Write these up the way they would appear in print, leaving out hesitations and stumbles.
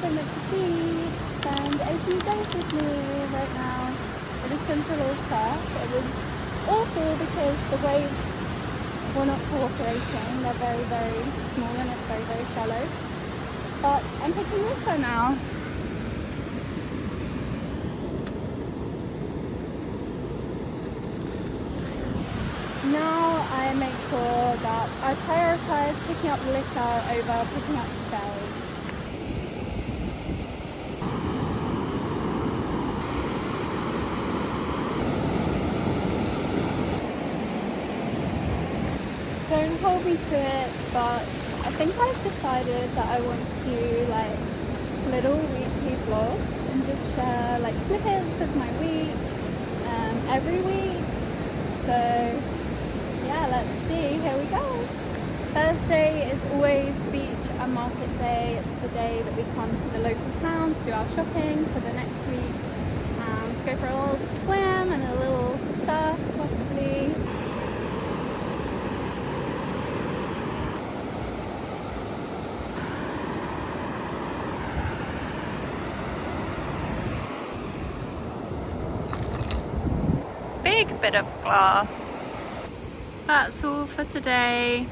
I'm at the beach, spend a few days with me right now. I just went for a little surf. It was awful because the waves were not cooperating. They're very, very small and it's very, very shallow. But I'm picking water now. Now I make sure that I prioritise picking up litter over picking up shells. Don't hold me to it, but I think I've decided that I want to do like little weekly vlogs and just share like snippets of my week every week. So yeah, let's see, here we go. Thursday is always beach and market day. It's the day that we come to the local town to do our shopping for the next week and go for a little swim and a little surf possibly. Big bit of glass. That's all for today.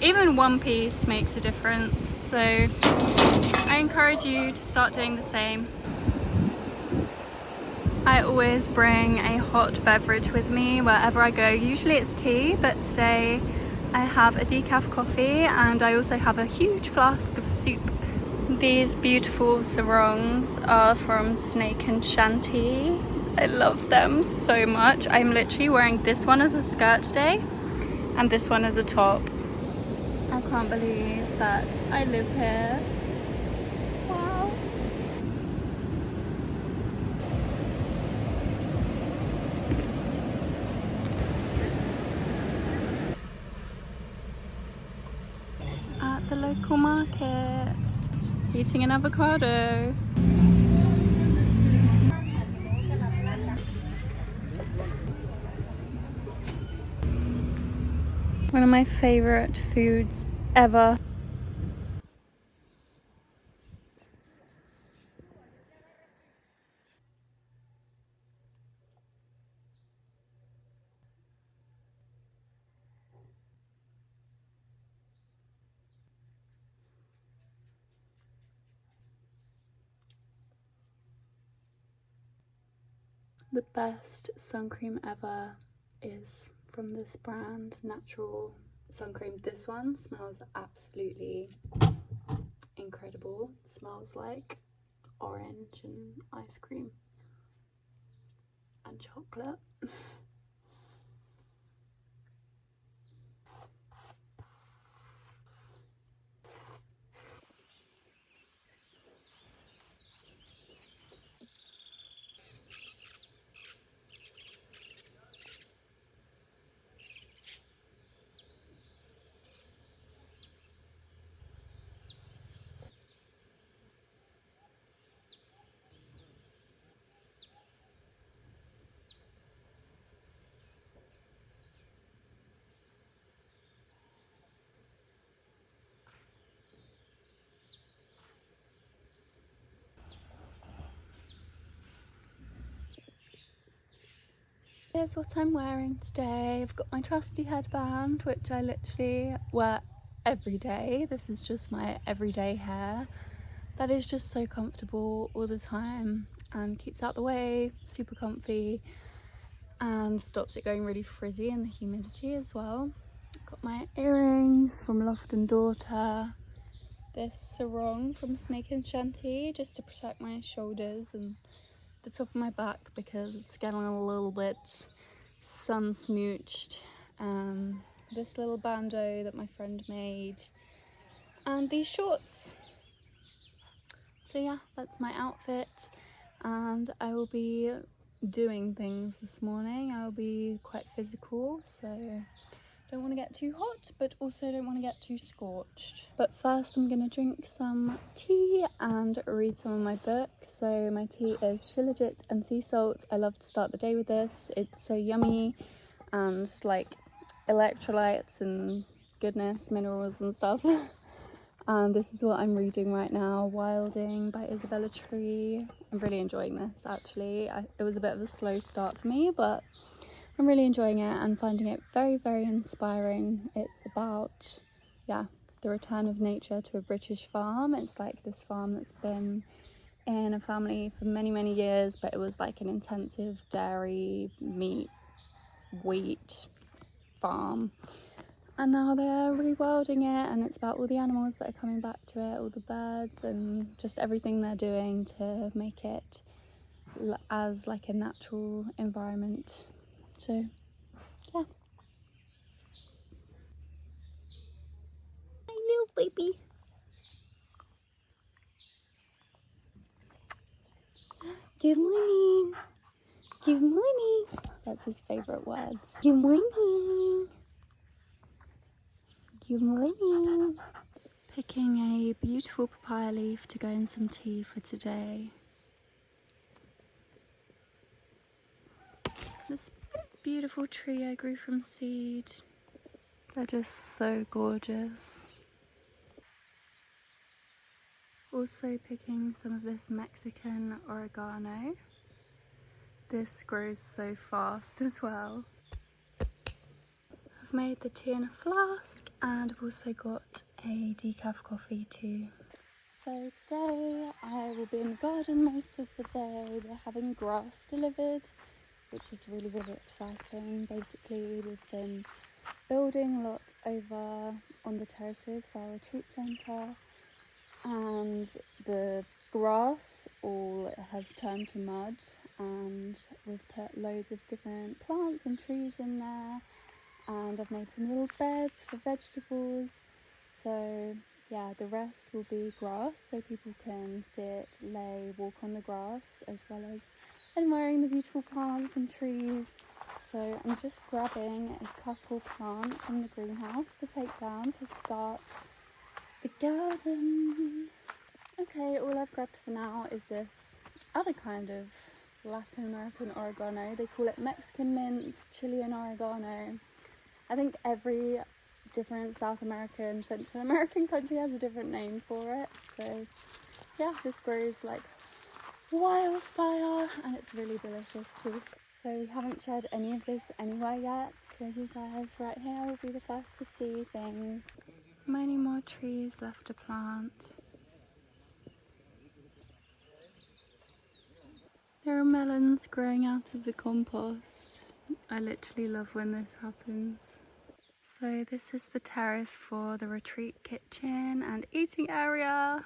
Even one piece makes a difference, so I encourage you to start doing the same. I always bring a hot beverage with me wherever I go. Usually it's tea, but today I have a decaf coffee and I also have a huge flask of soup. These beautiful sarongs are from Snake and Shanty. I love them so much. I'm literally wearing this one as a skirt today and this one as a top. I can't believe that I live here. Wow. At the local market, eating an avocado. One of my favorite foods ever. The best sun cream ever is from this brand, Natural Sun Cream. This one smells absolutely incredible. It smells like orange and ice cream and chocolate. Here's what I'm wearing today. I've got my trusty headband, which I literally wear every day. This is just my everyday hair. That is just so comfortable all the time and keeps out the way, super comfy, and stops it going really frizzy in the humidity as well. I've got my earrings from Loft and Daughter. This sarong from Snake and Shanty, just to protect my shoulders and the top of my back because it's getting a little bit sun smooched. This little bandeau that my friend made, and these shorts. So yeah, that's my outfit, and I will be doing things this morning. I will be quite physical, so don't want to get too hot, but also don't want to get too scorched. But first I'm going to drink some tea and read some of my book. So my tea is shilajit and sea salt. I love to start the day with this. It's so yummy and like electrolytes and goodness, minerals and stuff. And this is what I'm reading right now, Wilding by Isabella Tree. I'm really enjoying this actually. It was a bit of a slow start for me, but I'm really enjoying it and finding it very, very inspiring. It's about, yeah, the return of nature to a British farm. It's like this farm that's been in a family for many, many years, but it was like an intensive dairy, meat, wheat farm. And now they're rewilding it, and it's about all the animals that are coming back to it, all the birds, and just everything they're doing to make it as like a natural environment. So, yeah. My little baby. Good morning. Good morning. That's his favourite words. Good morning. Good morning. Picking a beautiful papaya leaf to go in some tea for today. This beautiful tree I grew from seed. They're just so gorgeous. Also picking some of this Mexican oregano. This grows so fast as well. I've made the tea in a flask and I've also got a decaf coffee too. So today I will be in the garden most of the day. We're having grass delivered, which is really, really exciting. Basically, we've been building a lot over on the terraces for our retreat centre, and the grass all has turned to mud, and we've put loads of different plants and trees in there, and I've made some little beds for vegetables. So yeah, the rest will be grass, so people can sit, lay, walk on the grass, as well as admiring the beautiful plants and trees. So I'm just grabbing a couple plants from the greenhouse to take down to start the garden. Okay, all I've grabbed for now is this other kind of Latin American oregano. They call it Mexican mint, Chilean oregano. I think every different South American, Central American country has a different name for it. So yeah, this grows like wildfire and it's really delicious too. So we haven't shared any of this anywhere yet, so you guys right here will be the first to see things. Many more trees left to plant. There are melons growing out of the compost. I literally love when this happens. So this is the terrace for the retreat kitchen and eating area.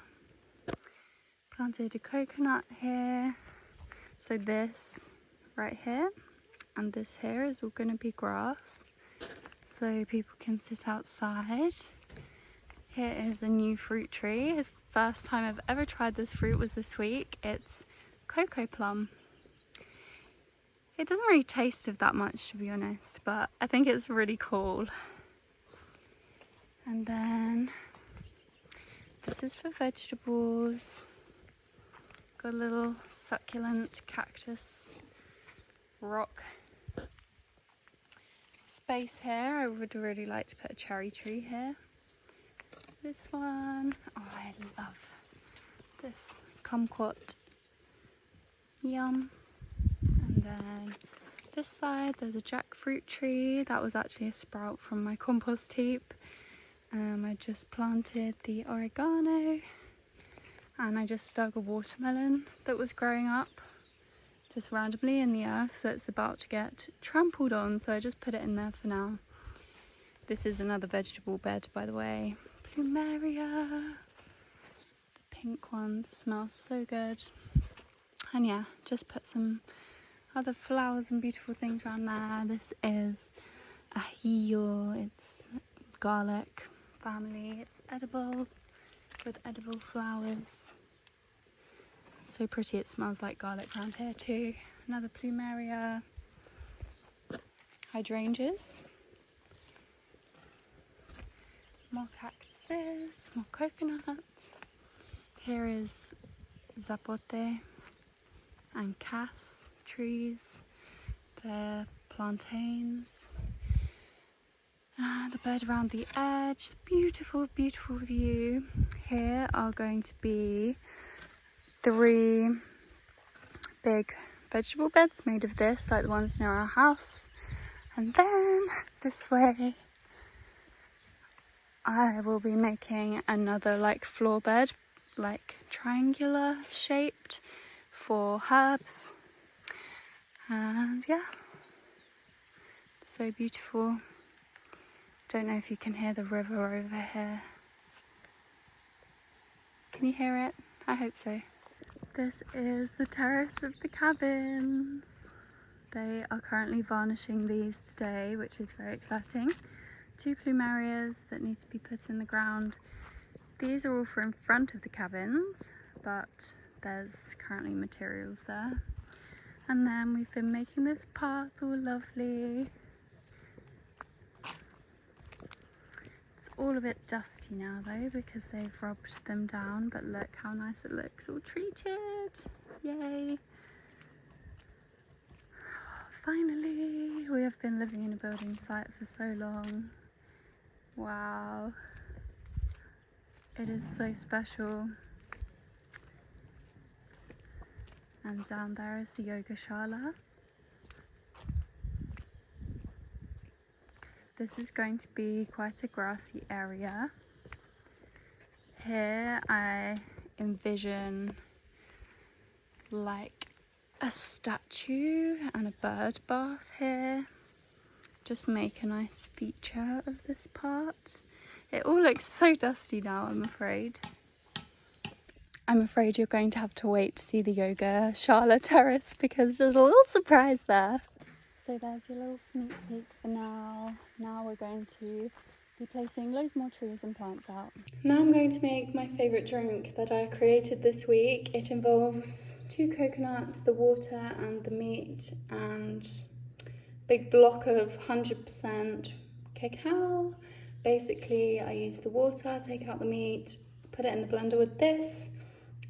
Planted a coconut here. So this right here and this here is all going to be grass, so people can sit outside. Here is a new fruit tree. The first time I've ever tried this fruit was this week. It's cocoa plum. It doesn't really taste of that much, to be honest, but I think it's really cool. And then this is for vegetables. Got a little succulent cactus rock space here. I would really like to put a cherry tree here. This one, oh, I love this kumquat. Yum. And then this side there's a jackfruit tree. That was actually a sprout from my compost heap. I just planted the oregano, and I just dug a watermelon that was growing up just randomly in the earth that's about to get trampled on, so I just put it in there for now. This is another vegetable bed, by the way. Plumeria. The pink one smells so good. And yeah, just put some other flowers and beautiful things around there. This is ajillo. It's garlic family. It's edible with edible flowers. So pretty, it smells like garlic around here too. Another plumeria. Hydrangeas. More cactuses, more coconuts. Here is zapote and cas trees. They're plantains. The bed around the edge, the beautiful, beautiful view. here are going to be 3 big vegetable beds made of this, like the ones near our house. And then this way I will be making another like floor bed, like triangular shaped, for herbs. And yeah, it's so beautiful. Don't know if you can hear the river over here. Can you hear it? I hope so. This is the terrace of the cabins. They are currently varnishing these today, which is very exciting. 2 plumerias that need to be put in the ground. These are all for in front of the cabins, but there's currently materials there. And then we've been making this path all lovely. It's all a bit dusty now though, because they've rubbed them down, but look how nice it looks, all treated. Yay! Finally, we have been living in a building site for so long. Wow, it is so special. And down there is the yoga shala. This is going to be quite a grassy area. Here I envision like a statue and a bird bath here. Just make a nice feature of this part. It all looks so dusty now, I'm afraid. I'm afraid you're going to have to wait to see the yoga shala terrace because there's a little surprise there. So there's your little sneak peek for now. Now we're going to be placing loads more trees and plants out. Now I'm going to make my favourite drink that I created this week. It involves 2 coconuts, the water and the meat, and a big block of 100% cacao. Basically, I use the water, take out the meat, put it in the blender with this,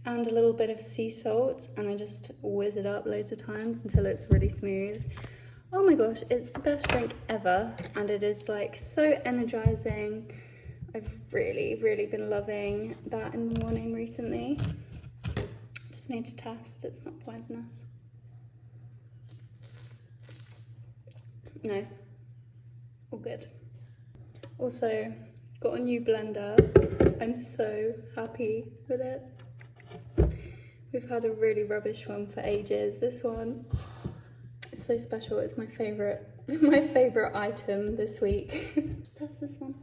and a little bit of sea salt, and I just whiz it up loads of times until it's really smooth. Oh my gosh, it's the best drink ever, and it is like so energizing. I've really been loving that in the morning recently. Just need to test, it's not poisonous. No, all good. Also, got a new blender. I'm so happy with it. We've had a really rubbish one for ages. This one, it's so special. It's my favorite item this week. Let's test this one.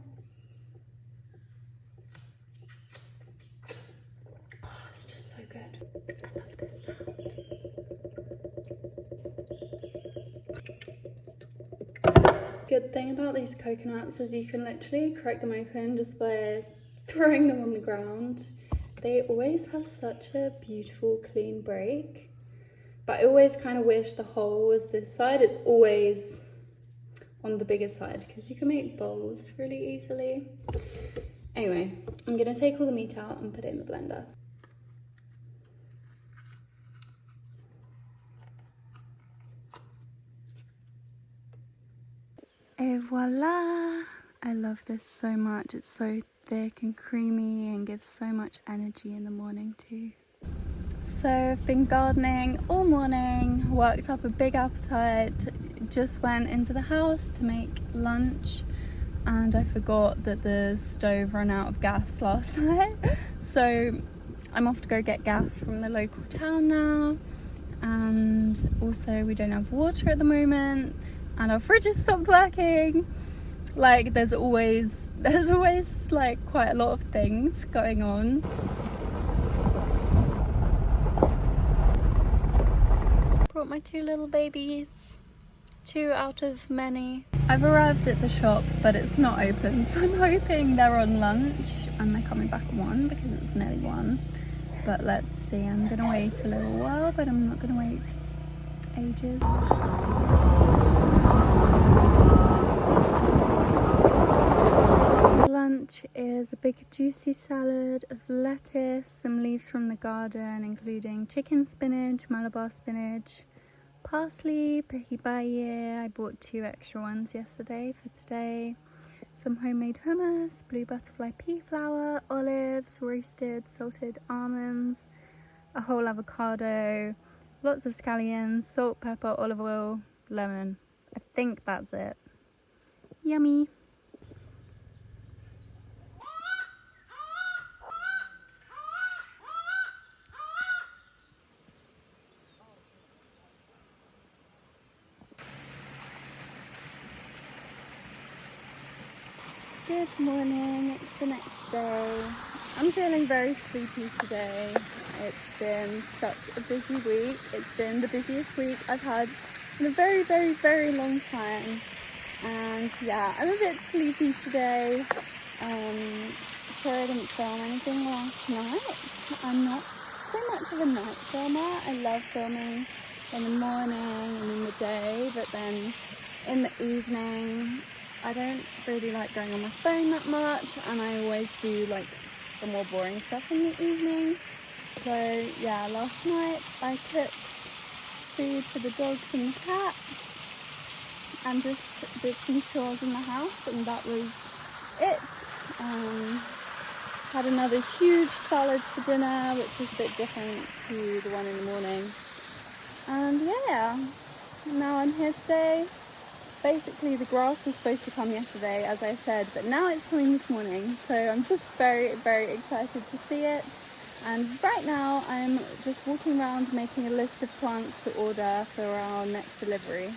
Oh, it's just so good. I love this sound. Good thing about these coconuts is you can literally crack them open just by throwing them on the ground. They always have such a beautiful clean break, but I always kind of wish the hole was this side. It's always on the bigger side because you can make bowls really easily. Anyway, I'm gonna take all the meat out and put it in the blender. Et voila! I love this so much. It's so thick and creamy and gives so much energy in the morning too. So I've been gardening all morning, worked up a big appetite, just went into the house to make lunch, and I forgot that the stove ran out of gas last night. So I'm off to go get gas from the local town now, and also we don't have water at the moment, and our fridge has stopped working. Like there's always like quite a lot of things going on. Brought my 2 little babies, 2 out of many. I've arrived at the shop, but it's not open, so I'm hoping they're on lunch and they're coming back at 1 because it's nearly 1. But let's see, I'm gonna wait a little while, but I'm not gonna wait ages. Lunch is a big juicy salad of lettuce, some leaves from the garden including chicken spinach, Malabar spinach, parsley, pehi baye. I bought 2 extra ones yesterday for today. some homemade hummus, blue butterfly pea flour, olives, roasted salted almonds, a whole avocado, lots of scallions, salt, pepper, olive oil, lemon. I think that's it. Yummy. Good morning, it's the next day. I'm feeling very sleepy today. It's been such a busy week. It's been the busiest week I've had in a very, very, very long time. And yeah, I'm a bit sleepy today. Sorry I didn't film anything last night. I'm not so much of a night filmer. I love filming in the morning and in the day, but then in the evening, I don't really like going on my phone that much, and I always do like the more boring stuff in the evening. So yeah, last night I cooked food for the dogs and the cats and just did some chores in the house, and that was it. Had another huge salad for dinner, which was a bit different to the one in the morning. And yeah, now I'm here today. Basically the grass was supposed to come yesterday, as I said, but now it's coming this morning, so I'm just very, very excited to see it. And right now I'm just walking around making a list of plants to order for our next delivery.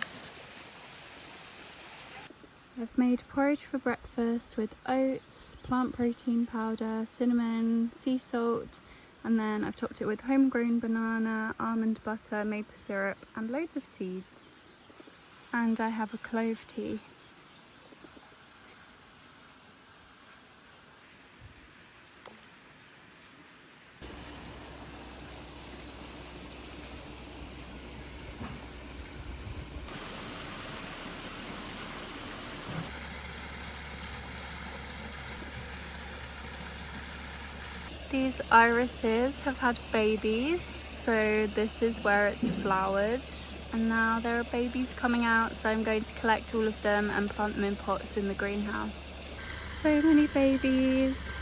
I've made porridge for breakfast with oats, plant protein powder, cinnamon, sea salt, and then I've topped it with homegrown banana, almond butter, maple syrup, and loads of seeds. And I have a clove tea. These irises have had babies, so this is where it's flowered. And now there are babies coming out, so I'm going to collect all of them and plant them in pots in the greenhouse. So many babies.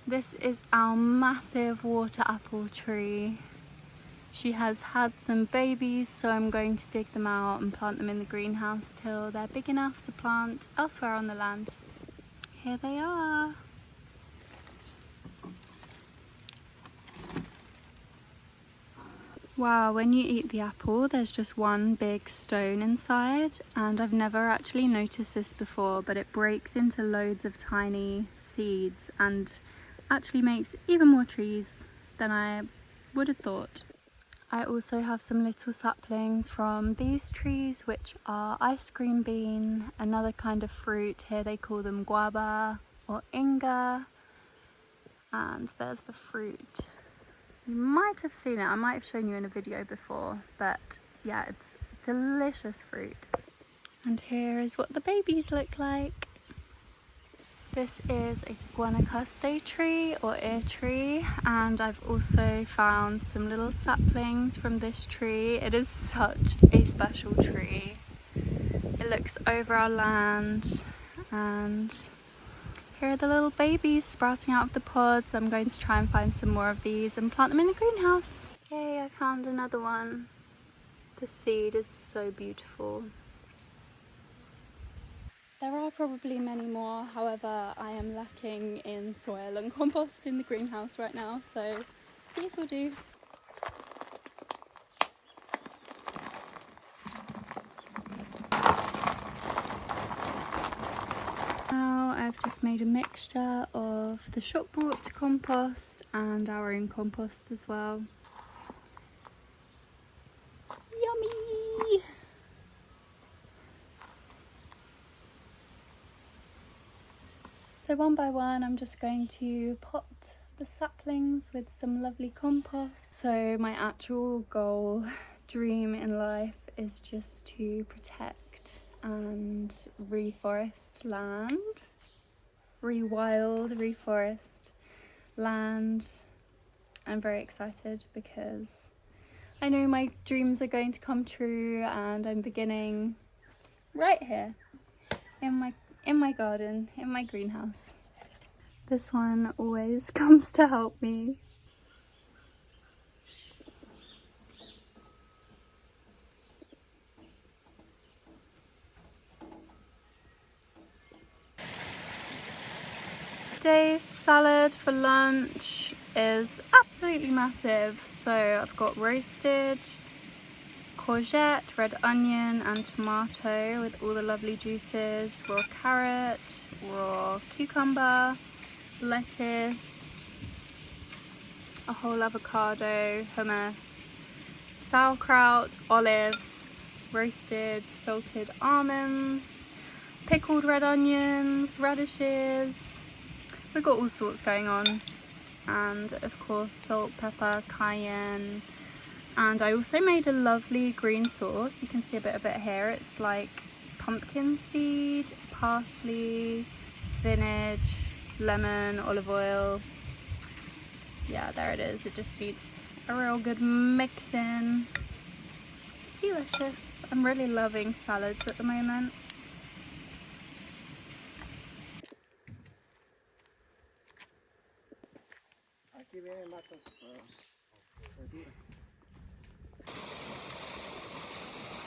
This is our massive water apple tree. She has had some babies, so I'm going to dig them out and plant them in the greenhouse till they're big enough to plant elsewhere on the land. Here they are. Wow, when you eat the apple, there's just one big stone inside, and I've never actually noticed this before, but it breaks into loads of tiny seeds and actually makes even more trees than I would have thought. I also have some little saplings from these trees, which are ice cream bean, another kind of fruit. Here they call them guava or inga, and there's the fruit. You might have seen it, I might have shown you in a video before, but yeah, it's delicious fruit. And here is what the babies look like. This is a guanacaste tree or ear tree, and I've also found some little saplings from this tree. It is such a special tree. It looks over our land, and here are the little babies sprouting out of the pods. I'm going to try and find some more of these and plant them in the greenhouse. Yay, I found another one. The seed is so beautiful. There are probably many more, however, I am lacking in soil and compost in the greenhouse right now, so these will do. I've just made a mixture of the shop bought compost and our own compost as well. Yummy! So one by one I'm just going to pot the saplings with some lovely compost. So my actual goal, dream in life is just to protect and reforest land. Reforest land. I'm very excited because I know my dreams are going to come true, and I'm beginning right here in my in my garden, in my greenhouse. This one always comes to help me. Today's salad for lunch is absolutely massive. So I've got roasted courgette, red onion and tomato with all the lovely juices, raw carrot, raw cucumber, lettuce, a whole avocado, hummus, sauerkraut, olives, roasted salted almonds, pickled red onions, radishes. We've got all sorts going on, and of course salt, pepper, cayenne. And I also made a lovely green sauce. You can see a bit of it here. It's like pumpkin seed, parsley, spinach, lemon, olive oil. Yeah, there it is. It just needs a real good mix in. Delicious. I'm really loving salads at the moment.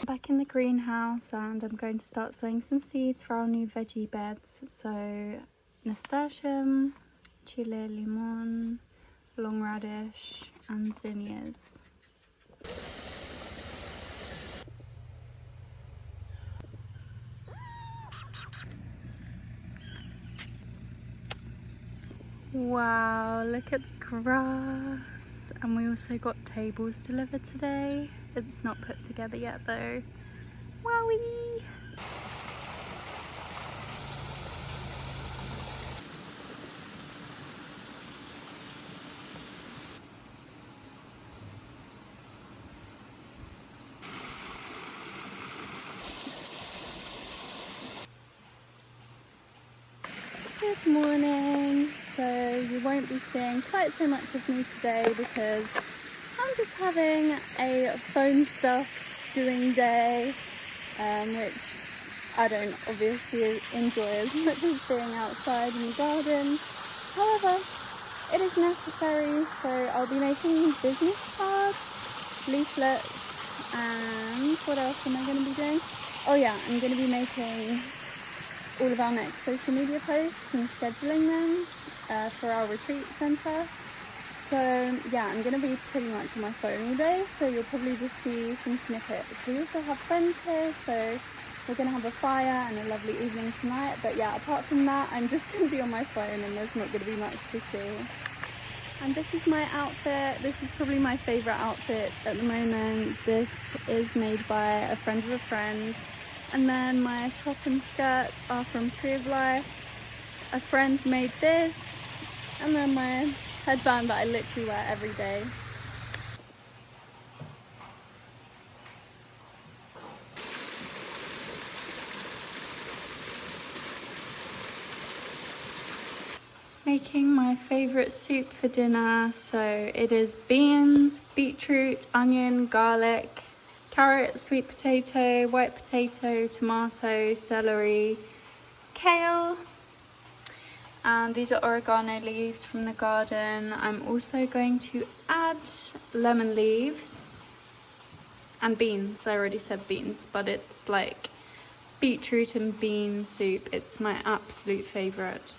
Back in the greenhouse, and I'm going to start sowing some seeds for our new veggie beds. So nasturtium, chile limon, long radish and zinnias. Wow, look at the grass. And we also got tables delivered today. It's not put together yet though. Wowie! Good morning. So you won't be seeing quite so much of me today because I'm just having a phone stuff doing day, which I don't obviously enjoy as much as being outside in the garden. However, it is necessary, so I'll be making business cards, leaflets, and what else am I going to be doing? Oh yeah, I'm going to be making all of our next social media posts and scheduling them for our retreat centre. So yeah, I'm going to be pretty much on my phone all day, so you'll probably just see some snippets. We also have friends here, so we're going to have a fire and a lovely evening tonight. But yeah, apart from that, I'm just going to be on my phone and there's not going to be much to see. And this is my outfit. This is probably my favourite outfit at the moment. This is made by a friend of a friend. And then my top and skirt are from Tree of Life. A friend made this. And then my headband that I literally wear every day. Making my favourite soup for dinner. So it is beans, beetroot, onion, garlic, carrot, sweet potato, white potato, tomato, celery, kale. And these are oregano leaves from the garden. I'm also going to add lemon leaves and beans. I already said beans, but it's like beetroot and bean soup. It's my absolute favourite.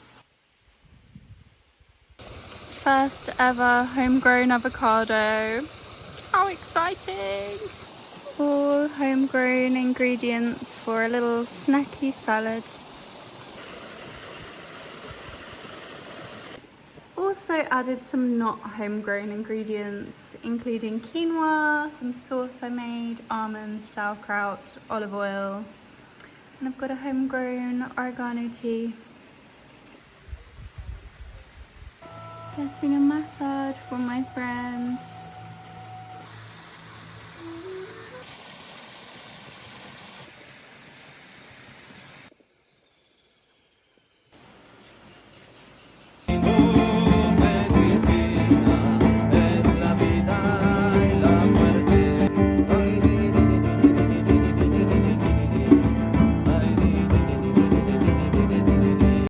First ever homegrown avocado. How exciting! All homegrown ingredients for a little snacky salad. Also added some not homegrown ingredients, including quinoa, some sauce I made, almonds, sauerkraut, olive oil, and I've got a homegrown oregano tea. Getting a massage from my friend.